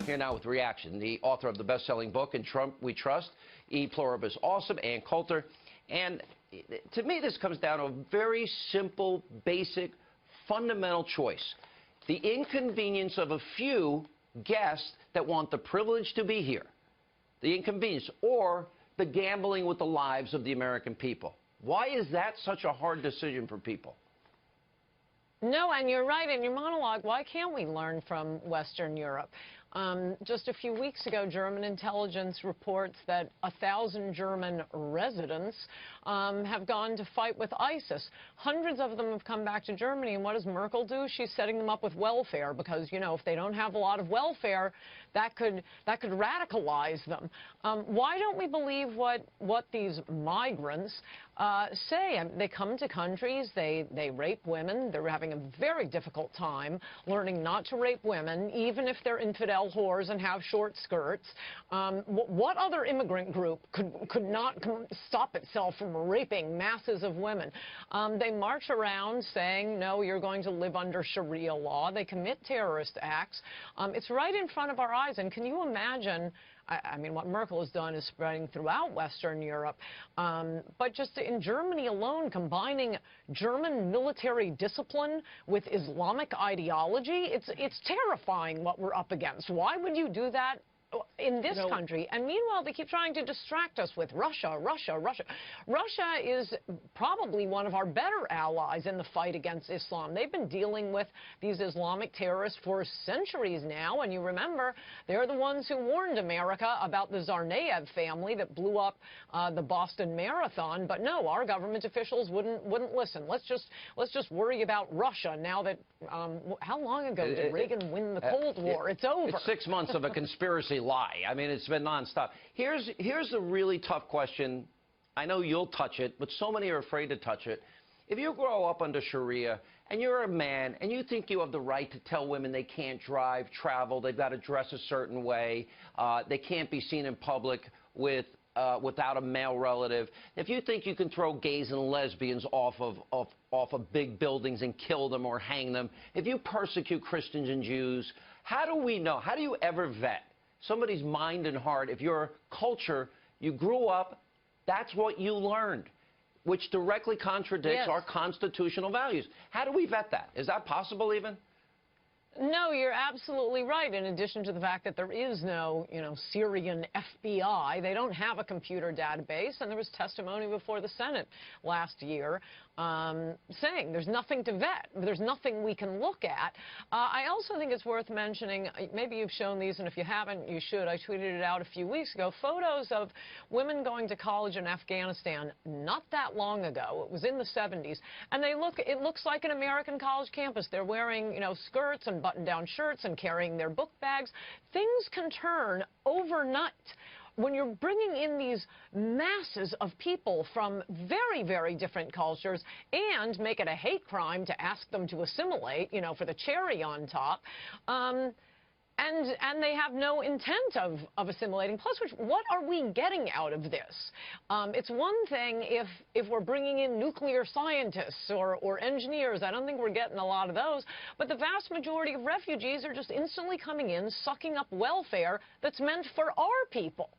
Here now with reaction, the author of the best-selling book, In Trump We Trust, E Pluribus Awesome, and Coulter. And to me, this comes down to a very simple, basic, fundamental choice. The inconvenience of a few guests that want the privilege to be here, the inconvenience, or the gambling with the lives of the American people. Why is that such a hard decision for people? No, and you're right in your monologue. Why can't we learn from Western Europe? Just a few weeks ago, German intelligence reports that 1,000 German residents have gone to fight with ISIS. Hundreds of them have come back to Germany, and what does Merkel do? She's setting them up with welfare because, you know, if they don't have a lot of welfare, that could radicalize them. Why don't we believe what these migrants say? They come to countries, they rape women. They're having a very difficult time learning not to rape women, even if they're infidel whores and have short skirts. What other immigrant group could not stop itself from raping masses of women? They march around saying, no, you're going to live under Sharia law. They commit terrorist acts. It's right in front of our eyes. And can you imagine? I mean, what Merkel has done is spreading throughout Western Europe. But just in Germany alone, combining German military discipline with Islamic ideology, it's terrifying what we're up against. Why would you do that in this country? And meanwhile, they keep trying to distract us with Russia, Russia, Russia. Russia is probably one of our better allies in the fight against Islam. They've been dealing with these Islamic terrorists for centuries now, and you remember, they're the ones who warned America about the Tsarnaev family that blew up the Boston Marathon. But no, our government officials wouldn't listen. Let's just worry about Russia now that how long ago did Reagan win the Cold War? It's over. It's 6 months of a conspiracy lie. I mean, it's been nonstop. Here's a really tough question. I know you'll touch it, but so many are afraid to touch it. If you grow up under Sharia and you're a man and you think you have the right to tell women they can't drive, travel, they've got to dress a certain way, they can't be seen in public without a male relative, if you think you can throw gays and lesbians off of big buildings and kill them or hang them, if you persecute Christians and Jews, how do we know? How do you ever vet somebody's mind and heart? If your culture, you grew up, that's what you learned, which directly contradicts our constitutional values. How do we vet that? Is that possible even? No, you're absolutely right. In addition to the fact that there is no, Syrian FBI, they don't have a computer database, and there was testimony before the Senate last year saying there's nothing to vet. There's nothing we can look at. I also think it's worth mentioning, maybe you've shown these, and if you haven't, you should. I tweeted it out a few weeks ago, photos of women going to college in Afghanistan not that long ago. It was in the 70s. And it looks like an American college campus. They're wearing, skirts and button-down shirts and carrying their book bags. Things can turn overnight when you're bringing in these masses of people from very, very different cultures and make it a hate crime to ask them to assimilate, for the cherry on top. And they have no intent of assimilating. Plus, what are we getting out of this? It's one thing if we're bringing in nuclear scientists or engineers. I don't think we're getting a lot of those. But the vast majority of refugees are just instantly coming in, sucking up welfare that's meant for our people.